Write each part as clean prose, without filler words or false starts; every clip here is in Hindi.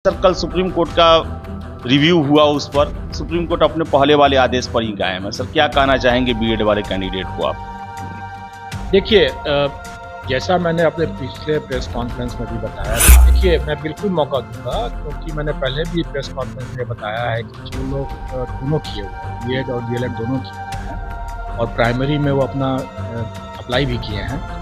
सर कल सुप्रीम कोर्ट का रिव्यू हुआ, उस पर सुप्रीम कोर्ट अपने पहले वाले आदेश पर ही कायम है। सर क्या कहना चाहेंगे बीएड वाले कैंडिडेट को आप? देखिए, जैसा मैंने अपने पिछले प्रेस कॉन्फ्रेंस में भी बताया था, देखिए मैं बिल्कुल मौका दूंगा, क्योंकि मैंने पहले भी प्रेस कॉन्फ्रेंस में बताया है कि जो लोग दोनों किए हुए हैं, बीएड और डीएलएड दोनों किए हुए हैं और प्राइमरी में वो अपना अप्लाई भी किए हैं,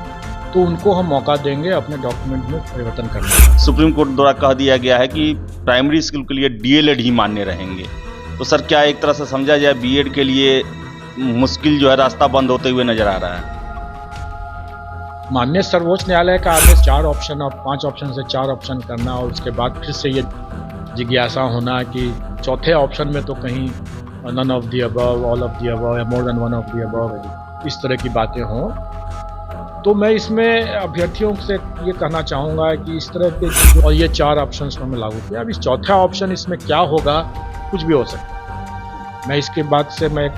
तो उनको हम मौका देंगे अपने डॉक्यूमेंट में परिवर्तन करने का। सुप्रीम कोर्ट द्वारा कह दिया गया है कि प्राइमरी स्कूल के लिए डीएलएड ही मान्य रहेंगे, तो सर क्या एक तरह से समझा जाए बीएड के लिए मुश्किल जो है रास्ता बंद होते हुए नजर आ रहा है? माननीय सर्वोच्च न्यायालय का आदेश 4 ऑप्शन और 5 ऑप्शन से 4 ऑप्शन करना और उसके बाद फिर से ये जिज्ञासा होना कि चौथे ऑप्शन में तो कहीं none of the above, all of the above या more than one of the above, इस तरह की बातें हों, तो मैं इसमें अभ्यर्थियों से ये कहना चाहूँगा कि इस तरह के और ये 4 ऑप्शन हमें लागू किया। अब इस चौथा ऑप्शन इसमें क्या होगा, कुछ भी हो सकता है। मैं इसके बाद से मैं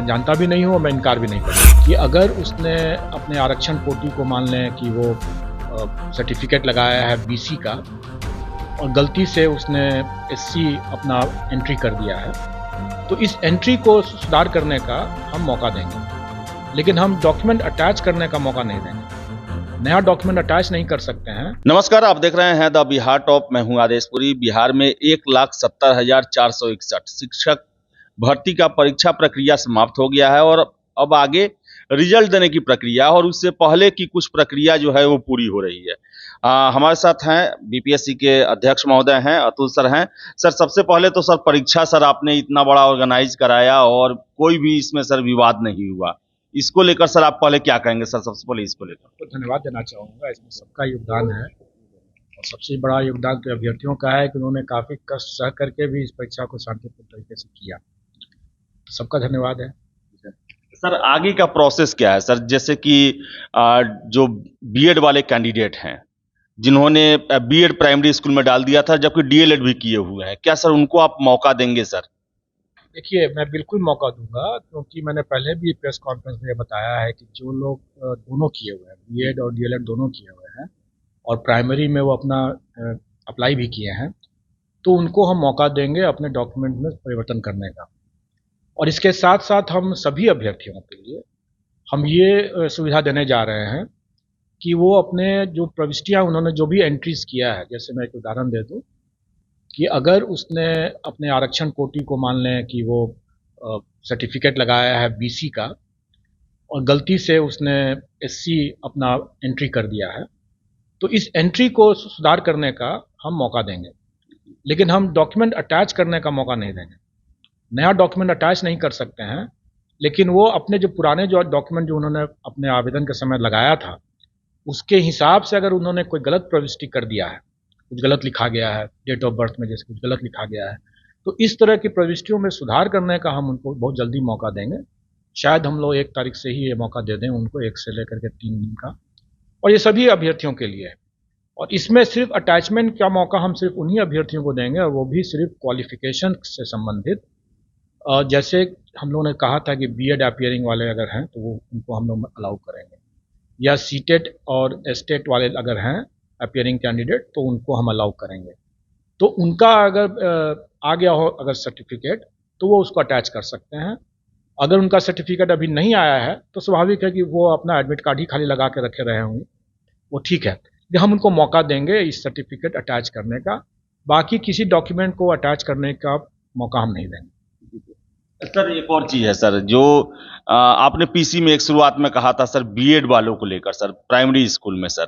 जानता भी नहीं हूँ, मैं इनकार भी नहीं करूँगा कि अगर उसने अपने आरक्षण कोटि को मान लें कि वो सर्टिफिकेट लगाया है बीसी का और गलती से उसने एससी अपना एंट्री कर दिया है, तो इस एंट्री को सुधार करने का हम मौका देंगे, लेकिन हम डॉक्यूमेंट अटैच करने का मौका नहीं देंगे। नया डॉक्यूमेंट अटैच नहीं कर सकते हैं। नमस्कार, आप देख रहे हैं द बिहार टॉप। मैं हूं आदेशपुरी। बिहार में 1,70,461 शिक्षक भर्ती का परीक्षा प्रक्रिया समाप्त हो गया है और अब आगे रिजल्ट देने की प्रक्रिया और उससे पहले की कुछ प्रक्रिया जो है वो पूरी हो रही है। हमारे साथ हैं बीपीएससी के अध्यक्ष महोदय हैं, अतुल सर हैं। सर सबसे पहले तो सर परीक्षा सर आपने इतना बड़ा ऑर्गेनाइज कराया और कोई भी इसमें सर विवाद नहीं हुआ, इसको लेकर सर आप पहले क्या कहेंगे? सर सबसे पहले इसको लेकर तो धन्यवाद देना चाहूँगा। इसमें सबका योगदान है और सबसे बड़ा योगदान तो अभ्यर्थियों का है कि उन्होंने काफ़ी कष्ट सह करके भी इस परीक्षा को शांतिपूर्ण तरीके से किया, तो सबका धन्यवाद है। सर आगे का प्रोसेस क्या है? सर जैसे कि जो बीएड वाले कैंडिडेट हैं जिन्होंने बीएड प्राइमरी स्कूल में डाल दिया था जबकि डीएलएड भी किए हुए हैं, क्या सर उनको आप मौका देंगे? सर देखिए, मैं बिल्कुल मौका दूंगा, क्योंकि मैंने पहले भी प्रेस कॉन्फ्रेंस में बताया है कि जो लोग दोनों किए हुए हैं, बीएड और डीएलएड दोनों किए हुए हैं और प्राइमरी में वो अपना अप्लाई भी किए हैं, तो उनको हम मौका देंगे अपने डॉक्यूमेंट में परिवर्तन करने का। और इसके साथ साथ हम सभी अभ्यर्थियों के लिए हम ये सुविधा देने जा रहे हैं कि वो अपने जो प्रविष्टियाँ उन्होंने जो भी एंट्रीज किया है, जैसे मैं एक उदाहरण दे दूँ कि अगर उसने अपने आरक्षण कोटि को मान लें कि वो सर्टिफिकेट लगाया है बीसी का और गलती से उसने एससी अपना एंट्री कर दिया है, तो इस एंट्री को सुधार करने का हम मौका देंगे, लेकिन हम डॉक्यूमेंट अटैच करने का मौका नहीं देंगे। नया डॉक्यूमेंट अटैच नहीं कर सकते हैं, लेकिन वो अपने जो पुराने जो डॉक्यूमेंट जो उन्होंने अपने आवेदन के समय लगाया था, उसके हिसाब से अगर उन्होंने कोई गलत प्रविष्टि कर दिया है, कुछ गलत लिखा गया है, डेट ऑफ बर्थ में जैसे कुछ गलत लिखा गया है, तो इस तरह की प्रविष्टियों में सुधार करने का हम उनको बहुत जल्दी मौका देंगे। शायद हम लोग 1 तारीख से ही ये मौका दे दें उनको, 1 से लेकर के 3 दिन का, और ये सभी अभ्यर्थियों के लिए है। और इसमें सिर्फ अटैचमेंट का मौका हम सिर्फ उन्हीं अभ्यर्थियों को देंगे और वो भी सिर्फ क्वालिफिकेशन से संबंधित। जैसे हम लोगों ने कहा था कि बीएड अपियरिंग वाले अगर हैं तो वो उनको हम लोग अलाउ करेंगे, या सीटेट और एस्टेट वाले अगर हैं अपियरिंग कैंडिडेट तो उनको हम अलाउ करेंगे। तो उनका अगर आ गया हो अगर सर्टिफिकेट तो वो उसको अटैच कर सकते हैं। अगर उनका सर्टिफिकेट अभी नहीं आया है तो स्वाभाविक है कि वो अपना एडमिट कार्ड ही खाली लगा के रखे रहे होंगे, वो ठीक है, हम उनको मौका देंगे इस सर्टिफिकेट अटैच करने का। बाकी किसी डॉक्यूमेंट को अटैच करने का मौका हम नहीं देंगे। सर एक और चीज है सर, जो आपने पीसी में एक शुरुआत में कहा था सर बीएड वालों को लेकर, सर प्राइमरी स्कूल में सर,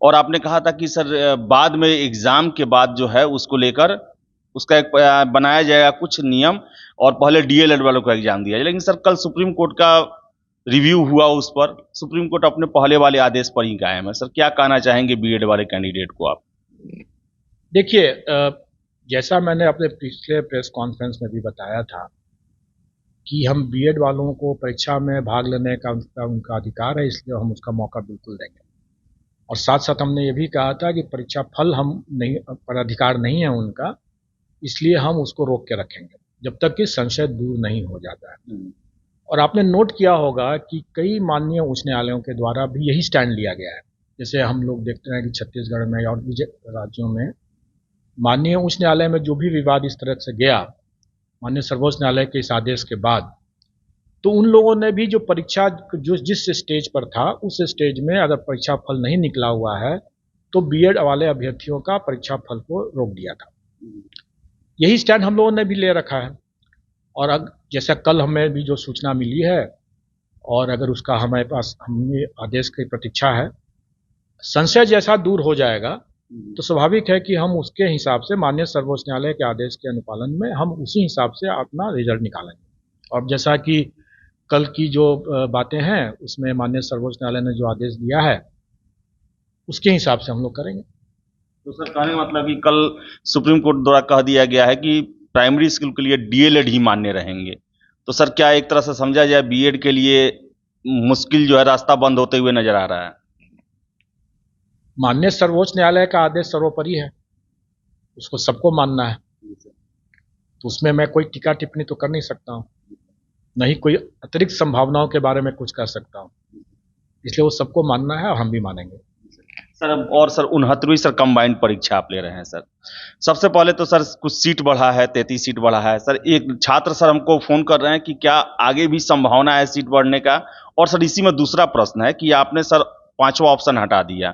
और आपने कहा था कि सर बाद में एग्जाम के बाद जो है उसको लेकर उसका एक बनाया जाएगा कुछ नियम और पहले डीएलएड वालों को एग्जाम दिया जाए। लेकिन सर कल सुप्रीम कोर्ट का रिव्यू हुआ, उस पर सुप्रीम कोर्ट अपने पहले वाले आदेश पर ही कायम है। सर क्या कहना चाहेंगे बीएड वाले कैंडिडेट को आप? देखिए, जैसा मैंने अपने पिछले प्रेस कॉन्फ्रेंस में भी बताया था कि हम बीएड वालों को परीक्षा में भाग लेने का उनका अधिकार है, इसलिए हम उसका मौका बिल्कुल देंगे। और साथ साथ हमने ये भी कहा था कि परीक्षा फल हम नहीं पर अधिकार नहीं है उनका, इसलिए हम उसको रोक के रखेंगे जब तक कि संशय दूर नहीं हो जाता है। और आपने नोट किया होगा कि कई माननीय उच्च न्यायालयों के द्वारा भी यही स्टैंड लिया गया है। जैसे हम लोग देखते हैं कि छत्तीसगढ़ में और राज्यों में माननीय उच्च न्यायालय में जो भी विवाद इस तरह से गया, माननीय सर्वोच्च न्यायालय के इस आदेश के बाद, तो उन लोगों ने भी जो परीक्षा जो जिस स्टेज पर था उस स्टेज में अगर परीक्षा फल नहीं निकला हुआ है तो बीएड वाले अभ्यर्थियों का परीक्षा फल को रोक दिया था। यही स्टैंड हम लोगों ने भी ले रखा है। और जैसा कल हमें भी जो सूचना मिली है और अगर उसका हमारे पास हमें आदेश की प्रतीक्षा है, संशय जैसा दूर हो जाएगा तो स्वाभाविक है कि हम उसके हिसाब से माननीय सर्वोच्च न्यायालय के आदेश के अनुपालन में हम उसी हिसाब से अपना रिजल्ट निकालेंगे। और जैसा कि कल की जो बातें हैं उसमें माननीय सर्वोच्च न्यायालय ने जो आदेश दिया है उसके हिसाब से हम लोग करेंगे। तो सर कहने का मतलब कि कल सुप्रीम कोर्ट द्वारा कह दिया गया है कि प्राइमरी स्कूल के लिए डीएलएड ही मान्य रहेंगे, तो सर क्या एक तरह से समझा जाए बीएड के लिए मुश्किल जो है रास्ता बंद होते हुए नजर आ रहा है? माननीय सर्वोच्च न्यायालय का आदेश सर्वोपरि है, उसको सबको मानना है, तो उसमें मैं कोई टीका टिप्पणी तो कर नहीं सकता हूँ, नहीं कोई अतिरिक्त संभावनाओं के बारे में कुछ कर सकता हूँ, इसलिए वो सबको मानना है और हम भी मानेंगे। सर और सर 69वीं सर कंबाइंड परीक्षा आप ले रहे हैं सर, सबसे पहले तो सर कुछ सीट बढ़ा है, 33 सीट बढ़ा है सर। एक छात्र सर हमको फोन कर रहे हैं कि क्या आगे भी संभावना है सीट बढ़ने का, और सर इसी में दूसरा प्रश्न है कि आपने सर 5वां ऑप्शन हटा दिया,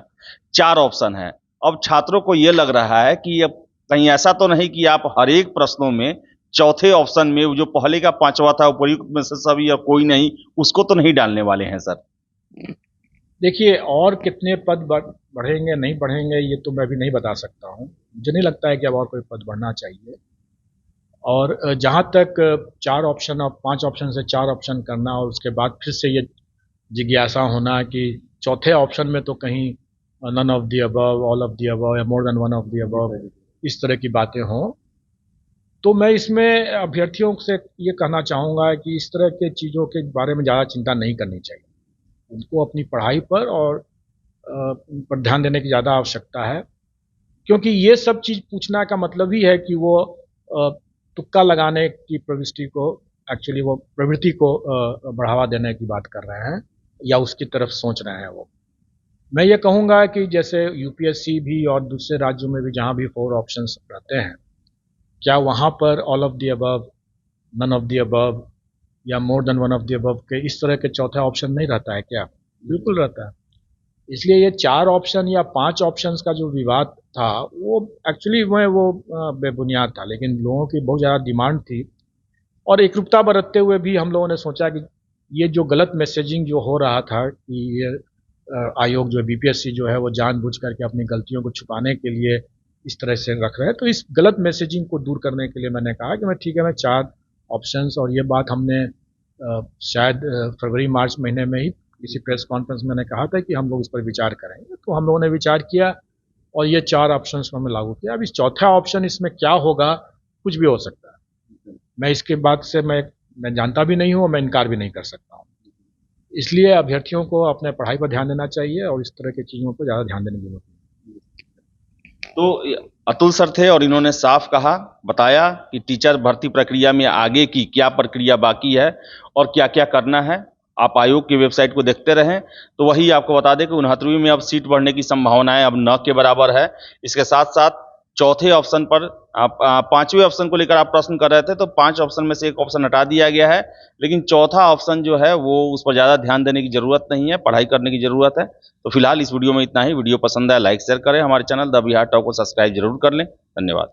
4 ऑप्शन है। अब छात्रों को यह लग रहा है कि अब कहीं ऐसा तो नहीं कि आप हर एक प्रश्नों में चौथे ऑप्शन में जो पहले का 5वां था उपयुक्त में से सभी या कोई नहीं, उसको तो नहीं डालने वाले हैं सर? देखिए, और कितने पद बढ़ेंगे नहीं बढ़ेंगे ये तो मैं भी नहीं बता सकता हूँ। मुझे नहीं लगता है कि अब और कोई पद बढ़ना चाहिए। और जहाँ तक 4 ऑप्शन और 5 ऑप्शन से 4 ऑप्शन करना और उसके बाद फिर से ये जिज्ञासा होना कि चौथे ऑप्शन में तो कहीं none of the above, all of the above या more than one of the above, इस तरह की बातें हों, तो मैं इसमें अभ्यर्थियों से ये कहना चाहूँगा कि इस तरह के चीज़ों के बारे में ज़्यादा चिंता नहीं करनी चाहिए। उनको अपनी पढ़ाई पर और उन पर ध्यान देने की ज़्यादा आवश्यकता है, क्योंकि ये सब चीज़ पूछना का मतलब ही है कि वो तुक्का लगाने की प्रवृत्ति को एक्चुअली वो प्रवृत्ति को बढ़ावा देने की बात कर रहे हैं या उसकी तरफ सोच रहे हैं वो। मैं ये कहूँगा कि जैसे यूपीएससी भी और दूसरे राज्यों में भी जहाँ भी 4 ऑप्शंस रहते हैं, क्या वहाँ पर all of the above, none of the above या more than one of the above के इस तरह के चौथा ऑप्शन नहीं रहता है क्या? बिल्कुल रहता है। इसलिए ये 4 ऑप्शन या 5 ऑप्शंस का जो विवाद था वो एक्चुअली वो बेबुनियाद था, लेकिन लोगों की बहुत ज़्यादा डिमांड थी और एकरूपता बरतते हुए भी हम लोगों ने सोचा कि ये जो गलत मैसेजिंग जो हो रहा था कि ये आयोग जो बीपीएससी जो है वो जानबूझ करके अपनी गलतियों को छुपाने के लिए इस तरह से रख रहे हैं, तो इस गलत मैसेजिंग को दूर करने के लिए मैंने कहा कि मैं ठीक है, मैं 4 ऑप्शंस, और ये बात हमने शायद फरवरी मार्च महीने में ही किसी प्रेस कॉन्फ्रेंस में मैंने कहा था कि हम लोग इस पर विचार करेंगे, तो हम लोगों ने विचार किया और ये 4 ऑप्शंस हमने लागू किया। अब इस चौथा ऑप्शन इसमें क्या होगा, कुछ भी हो सकता है। मैं इसके बाद से मैं जानता भी नहीं हूँ, मैं इनकार भी नहीं कर सकता हूँ। इसलिए अभ्यर्थियों को अपने पढ़ाई पर ध्यान देना चाहिए और इस तरह की चीज़ों पर ज़्यादा ध्यान देने की जरूरत नहीं। तो अतुल सर थे और इन्होंने साफ कहा, बताया कि टीचर भर्ती प्रक्रिया में आगे की क्या प्रक्रिया बाकी है और क्या क्या करना है। आप आयोग की वेबसाइट को देखते रहें तो वही आपको बता दें कि 69वीं में अब सीट बढ़ने की संभावनाएं अब 9 के बराबर है। इसके साथ साथ चौथे ऑप्शन पर आप 5वें ऑप्शन को लेकर आप प्रश्न कर रहे थे, तो 5 ऑप्शन में से एक ऑप्शन हटा दिया गया है, लेकिन चौथा ऑप्शन जो है वो उस पर ज़्यादा ध्यान देने की ज़रूरत नहीं है, पढ़ाई करने की ज़रूरत है। तो फिलहाल इस वीडियो में इतना ही। वीडियो पसंद आया लाइक शेयर करें, हमारे चैनल द बिहार टॉक को सब्सक्राइब जरूर कर लें। धन्यवाद।